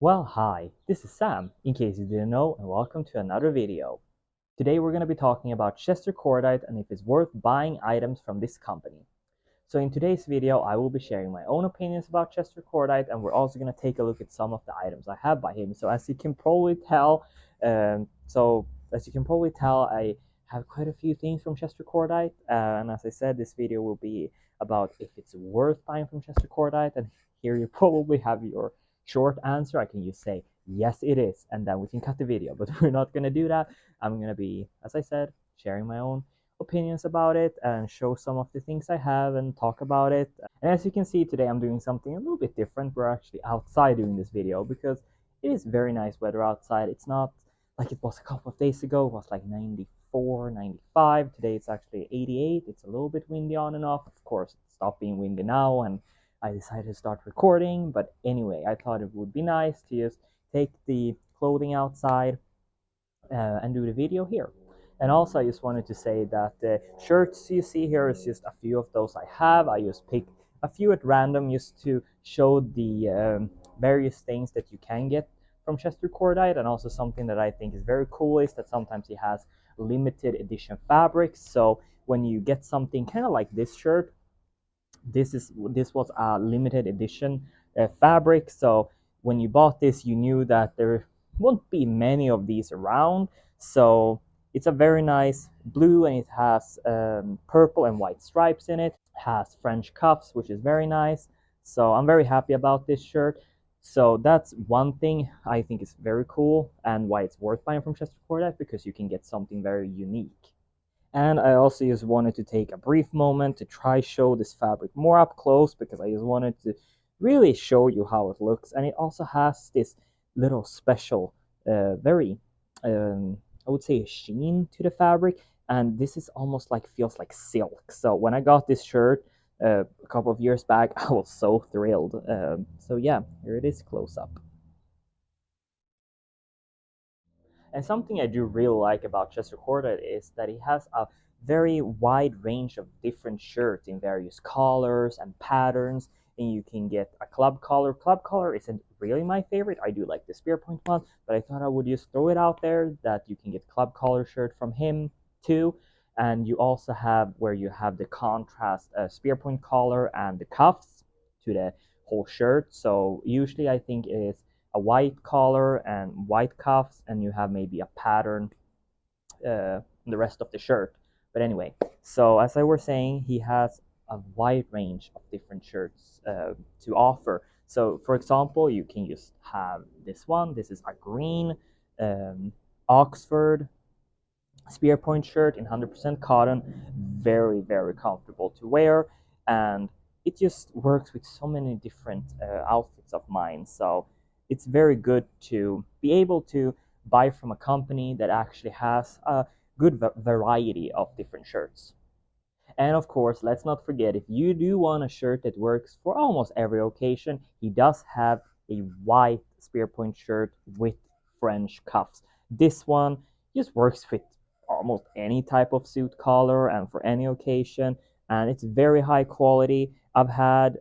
Well, hi, this is Sam, in case you didn't know, and welcome to another video. Today we're going to be talking about Chester Cordite and if it's worth buying items from this company. So in today's video, I will be sharing my own opinions about Chester Cordite, and we're also going to take a look at some of the items I have by him. So as you can probably tell, I have quite a few things from Chester Cordite, and as I said, this video will be about if it's worth buying from Chester Cordite, and here you probably have your short answer. I can just say, yes, it is, and then we can cut the video, but we're not going to do that. I'm going to be, as I said, sharing my own opinions about it and show some of the things I have and talk about it. And as you can see today, I'm doing something a little bit different. We're actually outside doing this video because it is very nice weather outside. It's not like it was a couple of days ago. It was like 94, 95. Today it's actually 88. It's a little bit windy on and off. Of course, it stopped being windy now, and I decided to start recording. But anyway, I thought it would be nice to just take the clothing outside and do the video here. And also, I just wanted to say that the shirts you see here is just a few of those I have. I just picked a few at random just to show the various things that you can get from Chester Cordite. And also something that I think is very cool is that sometimes he has limited edition fabrics. So when you get something kind of like this shirt, this was a limited edition fabric. So when you bought this, you knew that there won't be many of these around. So it's a very nice blue, and it has purple and white stripes in it. It has French cuffs, which is very nice. So I'm very happy about this shirt. So that's one thing I think is very cool and why it's worth buying from Chester Cordite, because you can get something very unique. And I also just wanted to take a brief moment to try show this fabric more up close, because I just wanted to really show you how it looks. And it also has this little special, very, I would say, a sheen to the fabric. And this is almost like feels like silk. So when I got this shirt a couple of years back, I was so thrilled. So yeah, here it is close up. And something I do really like about Chester Cordite is that he has a very wide range of different shirts in various colors and patterns. And you can get a club collar. Club collar isn't really my favorite. I do like the spear point one, but I thought I would just throw it out there that you can get club collar shirt from him too. And you also have where you have the contrast spear point collar and the cuffs to the whole shirt. So usually I think it is a white collar and white cuffs, and you have maybe a pattern the rest of the shirt. But anyway, so as I was saying, he has a wide range of different shirts to offer. So for example, you can just have this one. This is a green Oxford spear point shirt in 100% cotton, very, very comfortable to wear, and it just works with so many different outfits of mine. So it's very good to be able to buy from a company that actually has a good variety of different shirts. And of course, let's not forget, if you do want a shirt that works for almost every occasion, he does have a white spear point shirt with French cuffs. This one just works with almost any type of suit collar and for any occasion, and it's very high quality. I've had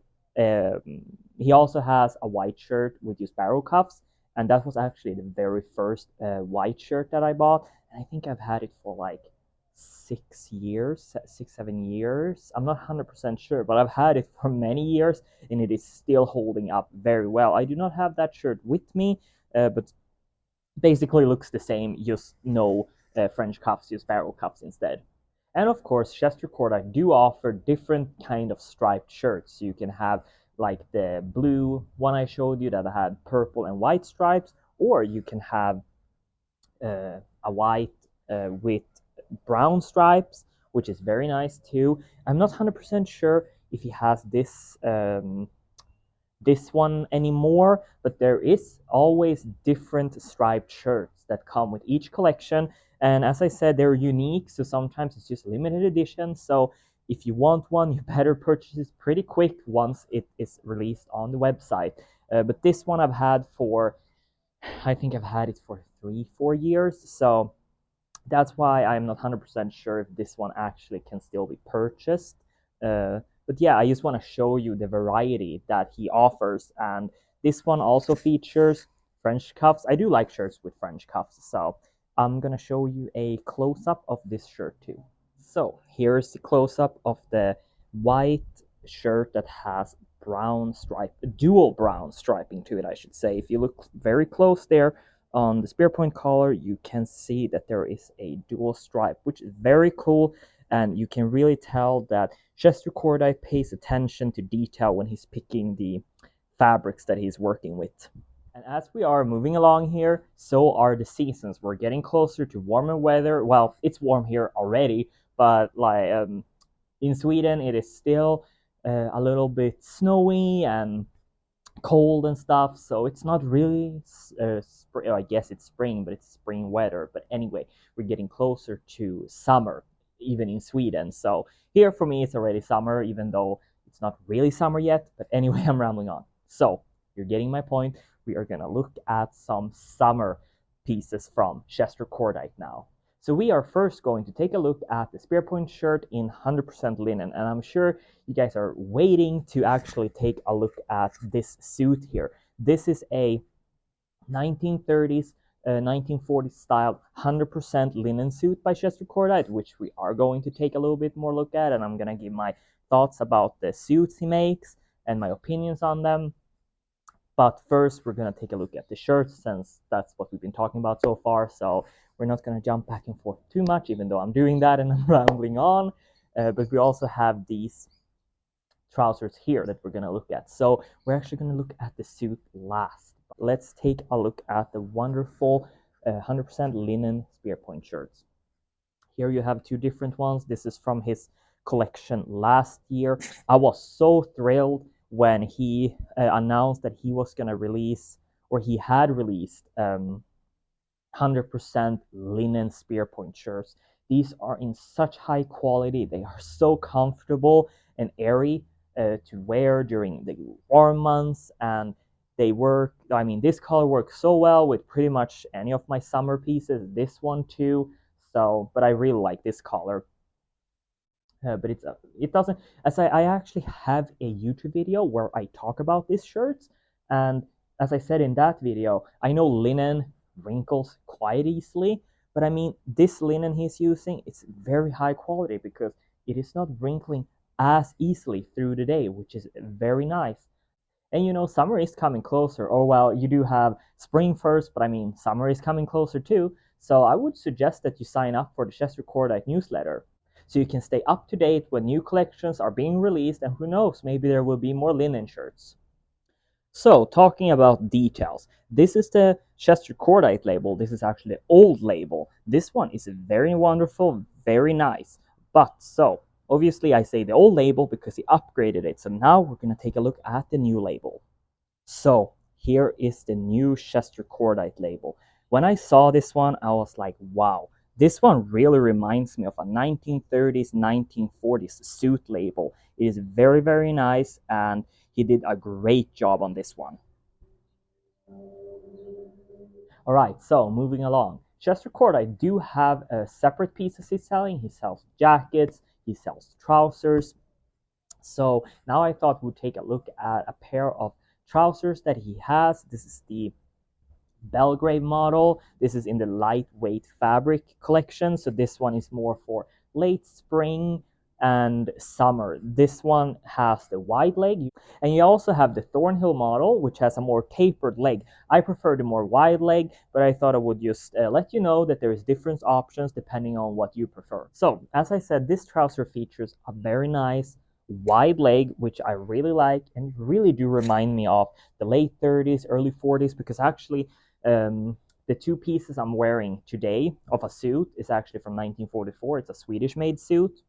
he also has a white shirt with just barrel cuffs, and that was actually the very first white shirt that I bought, and I think I've had it for like 6 years, 6, 7 years. I'm not 100% sure, but I've had it for many years, and it is still holding up very well. I do not have that shirt with me, but basically looks the same, just no French cuffs, just barrel cuffs instead. And of course, Chester Cordite do offer different kind of striped shirts. You can have like the blue one I showed you that had purple and white stripes, or you can have a white with brown stripes, which is very nice too. I'm not 100% sure if he has this one anymore, but there is always different striped shirts that come with each collection. And as I said, they're unique, so sometimes it's just limited edition. So if you want one, you better purchase it pretty quick once it is released on the website. But this one I think I've had it for 3, 4 years. So that's why I'm not 100% sure if this one actually can still be purchased. But yeah, I just want to show you the variety that he offers. And this one also features French cuffs. I do like shirts with French cuffs, so I'm gonna show you a close-up of this shirt too. So here's the close-up of the white shirt that has brown stripe, dual brown striping to it, I should say. If you look very close there on the spear point collar, you can see that there is a dual stripe, which is very cool, and you can really tell that Chester Cordite pays attention to detail when he's picking the fabrics that he's working with. And as we are moving along here, so are the seasons. We're getting closer to warmer weather. Well, it's warm here already, but like in Sweden, it is still a little bit snowy and cold and stuff. So it's not really, I guess it's spring, but it's spring weather. But anyway, we're getting closer to summer, even in Sweden. So here for me, it's already summer, even though it's not really summer yet. But anyway, I'm rambling on. So you're getting my point. We are gonna look at some summer pieces from Chester Cordite now. So we are first going to take a look at the Spearpoint shirt in 100% linen, and I'm sure you guys are waiting to actually take a look at this suit here. This is a 1930s, 1940s style 100% linen suit by Chester Cordite, which we are going to take a little bit more look at, and I'm gonna give my thoughts about the suits he makes and my opinions on them. But first, we're going to take a look at the shirts, since that's what we've been talking about so far. So we're not going to jump back and forth too much, even though I'm doing that and I'm rambling on. But we also have these trousers here that we're going to look at. So we're actually going to look at the suit last. Let's take a look at the wonderful 100% linen Spearpoint shirts. Here you have two different ones. This is from his collection last year. I was so thrilled when he announced that he was going to release, or he had released, 100% linen Spearpoint shirts. These are in such high quality. They are so comfortable and airy to wear during the warm months, and they work. I mean, this color works so well with pretty much any of my summer pieces. This one too. So, but I really like this color. But it doesn't, as I actually have a YouTube video where I talk about these shirts, and as I said in that video, I know linen wrinkles quite easily, but I mean, this linen he's using, it's very high quality because it is not wrinkling as easily through the day, which is very nice. And you know, summer is coming closer. Or well, you do have spring first, but I mean, summer is coming closer too. So I would suggest that you sign up for the Chester Cordite newsletter, so you can stay up to date when new collections are being released, and who knows, maybe there will be more linen shirts. So, talking about details, this is the Chester Cordite label. This is actually the old label. This one is very wonderful, very nice. But so, obviously, I say the old label because he upgraded it. So now we're going to take a look at the new label. So, here is the new Chester Cordite label. When I saw this one, I was like, wow, this one really reminds me of a 1930s, 1940s suit label. It is very, very nice, and he did a great job on this one. All right, so moving along. Chester Cordite do have separate pieces he's selling. He sells jackets, he sells trousers. So now I thought we'd take a look at a pair of trousers that he has. This is the Belgrave model. This is in the lightweight fabric collection. So this one is more for late spring and summer. This one has the wide leg, and you also have the Thornhill model, which has a more tapered leg. I prefer the more wide leg, but I thought I would just let you know that there is different options depending on what you prefer. So as I said, this trouser features a very nice wide leg, which I really like, and really do remind me of the late 30s, early 40s, because actually the two pieces I'm wearing today of a suit is actually from 1944. It's a Swedish made suit,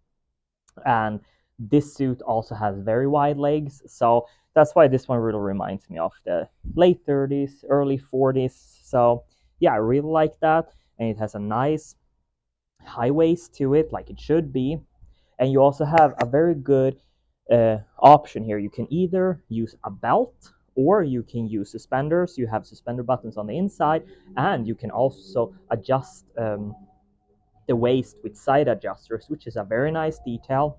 and this suit also has very wide legs, so that's why this one really reminds me of the late 30s, early 40s. So yeah, I really like that, and it has a nice high waist to it, like it should be. And you also have a very good option here. You can either use a belt or you can use suspenders. You have suspender buttons on the inside, and you can also adjust the waist with side adjusters, which is a very nice detail.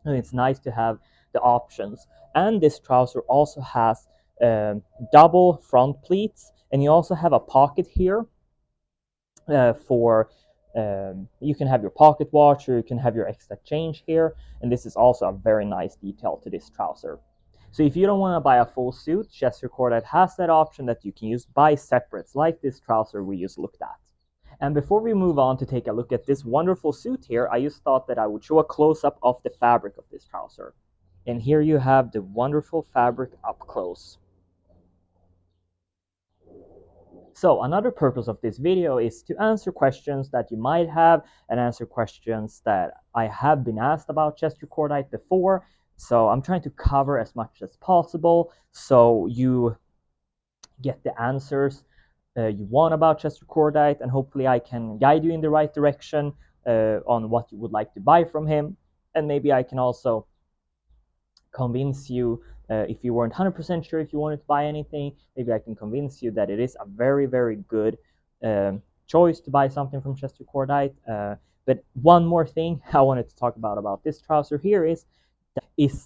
And it's nice to have the options. And this trouser also has double front pleats, And you also have a pocket here for you can have your pocket watch, or you can have your extra change here. And this is also a very nice detail to this trouser. So if you don't want to buy a full suit, Chester Cordite has that option that you can use buy separates, like this trouser we just looked at. And before we move on to take a look at this wonderful suit here, I just thought that I would show a close-up of the fabric of this trouser. And here you have the wonderful fabric up close. So another purpose of this video is to answer questions that you might have, and answer questions that I have been asked about Chester Cordite before. So I'm trying to cover as much as possible so you get the answers you want about Chester Cordite, and hopefully I can guide you in the right direction on what you would like to buy from him. And maybe I can also convince you, if you weren't 100% sure if you wanted to buy anything, maybe I can convince you that it is a very, very good choice to buy something from Chester Cordite. But one more thing I wanted to talk about this trouser here is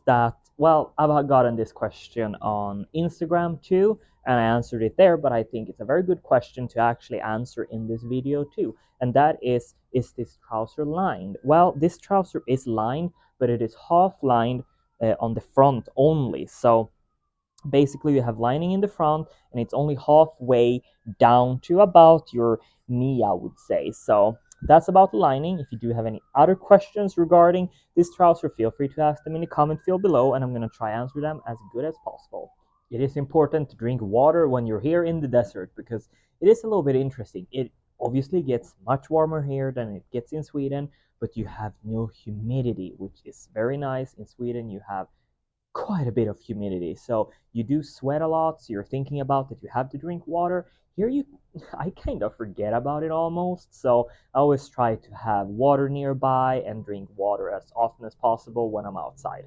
that, well, I've gotten this question on Instagram too, and I answered it there, but I think it's a very good question to actually answer in this video too. And that is this trouser lined? Well, this trouser is lined, but it is half lined on the front only. So basically you have lining in the front, and it's only halfway down to about your knee, I would say. So that's about the lining. If you do have any other questions regarding this trouser, feel free to ask them in the comment field below, and I'm going to try answer them as good as possible. It is important to drink water when you're here in the desert, because it is a little bit interesting. It obviously gets much warmer here than it gets in Sweden, but you have no humidity, which is very nice. In Sweden you have quite a bit of humidity, so you do sweat a lot, so you're thinking about that you have to drink water. Here you I kind of forget about it almost, so I always try to have water nearby and drink water as often as possible when I'm outside.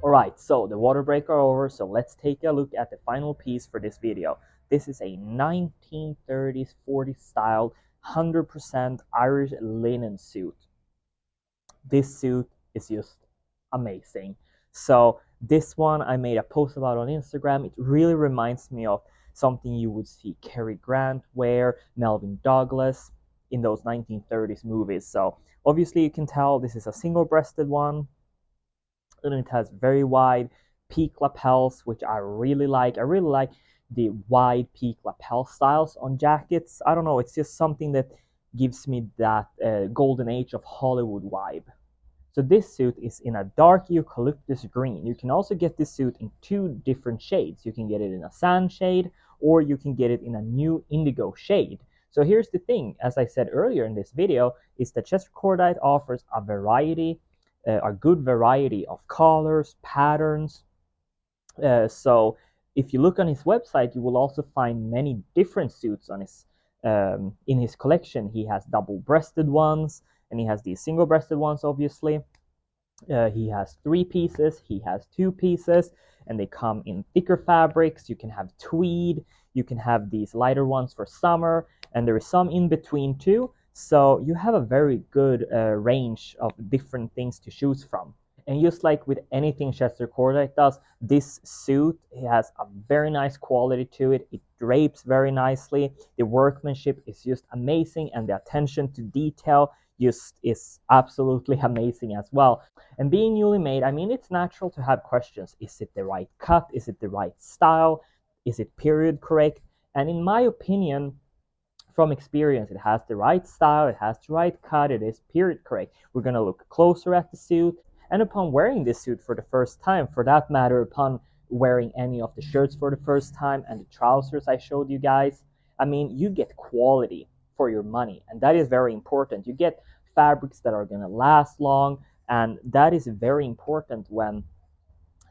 Alright, so the water break are over, so let's take a look at the final piece for this video. This is a 1930s 40s style 100% Irish linen suit. This suit is just amazing. So this one I made a post about on Instagram. It really reminds me of something you would see Cary Grant wear, Melvin Douglas in those 1930s movies. So obviously you can tell this is a single-breasted one, and it has very wide peak lapels, which I really like. I really like the wide peak lapel styles on jackets. I don't know, it's just something that gives me that golden age of Hollywood vibe. So this suit is in a dark eucalyptus green. You can also get this suit in two different shades. You can get it in a sand shade, or you can get it in a new indigo shade. So here's the thing, as I said earlier in this video, is that Chester Cordite offers a good variety of colors, patterns. So if you look on his website, you will also find many different suits on his in his collection. He has double-breasted ones, and he has these single-breasted ones, obviously. He has 3 pieces, he has 2 pieces, and they come in thicker fabrics. You can have tweed, you can have these lighter ones for summer, and there is some in between too. So you have a very good range of different things to choose from. And just like with anything Chester Cordite does, this suit has a very nice quality to it. It drapes very nicely. The workmanship is just amazing, and the attention to detail just is absolutely amazing as well. And being newly made, I mean, it's natural to have questions. Is it the right cut? Is it the right style? Is it period correct? And in my opinion, from experience, it has the right style, it has the right cut, it is period correct. We're going to look closer at the suit, and upon wearing this suit for the first time, for that matter, upon wearing any of the shirts for the first time and the trousers I showed you guys, I mean, you get quality for your money, and that is very important. You get fabrics that are going to last long, and that is very important when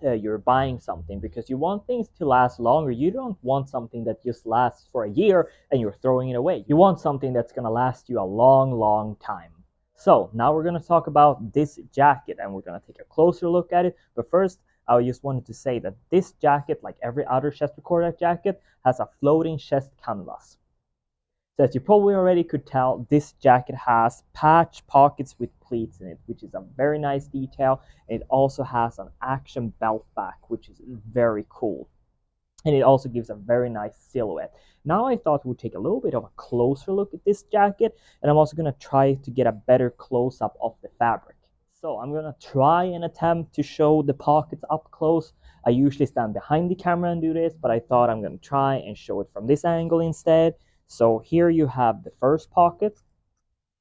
you're buying something, because you want things to last longer. You don't want something that just lasts for a year and you're throwing it away. You want something that's going to last you a long, long time. So now we're going to talk about this jacket, and we're going to take a closer look at it. But first, I just wanted to say that this jacket, like every other Chester Cordite jacket, has a floating chest canvas. So as you probably already could tell, this jacket has patch pockets with pleats in it, which is a very nice detail. It also has an action belt back, which is very cool. And it also gives a very nice silhouette. Now I thought we'd take a little bit of a closer look at this jacket, and I'm also going to try to get a better close-up of the fabric. So I'm going to try and attempt to show the pockets up close. I usually stand behind the camera and do this, but I thought I'm going to try and show it from this angle instead. So here you have the first pocket,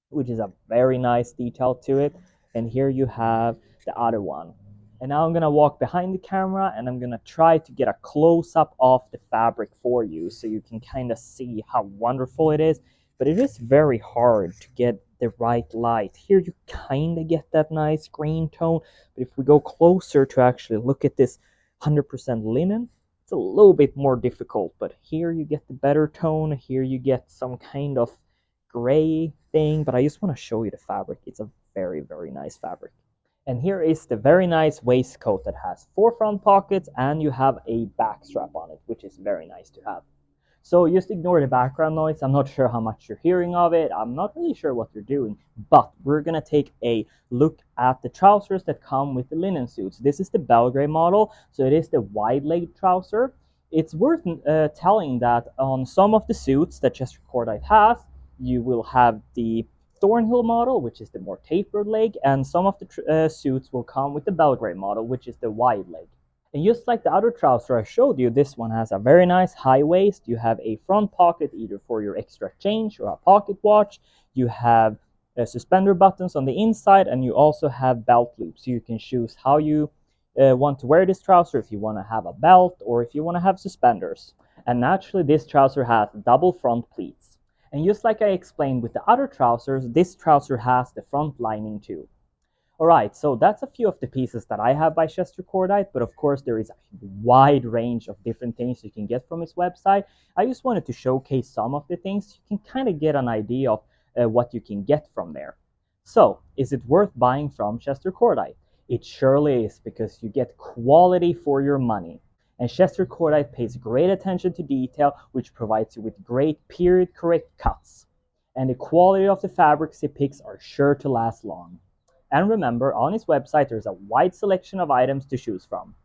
which is a very nice detail to it. And here you have the other one. And now I'm gonna walk behind the camera and I'm gonna try to get a close-up of the fabric for you so you can kind of see how wonderful it is. But it is very hard to get the right light. Here you kind of get that nice green tone, but if we go closer to actually look at this 100% linen, it's a little bit more difficult. But here you get the better tone. Here you get some kind of gray thing, but I just want to show you the fabric. It's a very, very nice fabric. And here is the very nice waistcoat that has 4 front pockets and you have a back strap on it, which is very nice to have. So just ignore the background noise. I'm not sure how much you're hearing of it. I'm not really sure what you're doing, but we're going to take a look at the trousers that come with the linen suits. This is the Belgrade model, so it is the wide-legged trouser. It's worth telling that on some of the suits that Chester Cordite has, you will have the Thornhill model, which is the more tapered leg, and some of the suits will come with the Belgrade model, which is the wide leg. And just like the other trouser I showed you, this one has a very nice high waist. You have a front pocket either for your extra change or a pocket watch. You have suspender buttons on the inside, and you also have belt loops. So you can choose how you want to wear this trouser, if you want to have a belt or if you want to have suspenders. And naturally, this trouser has double front pleats. And just like I explained with the other trousers, this trouser has the front lining too. Alright, so that's a few of the pieces that I have by Chester Cordite, but of course there is a wide range of different things you can get from his website. I just wanted to showcase some of the things. You can kind of get an idea of what you can get from there. So, is it worth buying from Chester Cordite? It surely is, because you get quality for your money. And Chester Cordite pays great attention to detail, which provides you with great period correct cuts. And the quality of the fabrics he picks are sure to last long. And remember, on his website there's a wide selection of items to choose from.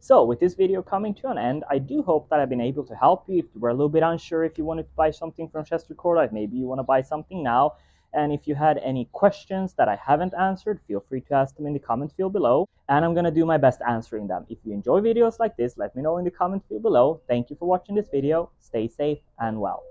So with this video coming to an end, I do hope that I've been able to help you if you were a little bit unsure if you wanted to buy something from Chester Cordite. Maybe you want to buy something now. And if you had any questions that I haven't answered, feel free to ask them in the comment field below. And I'm going to do my best answering them. If you enjoy videos like this, let me know in the comment field below. Thank you for watching this video. Stay safe and well.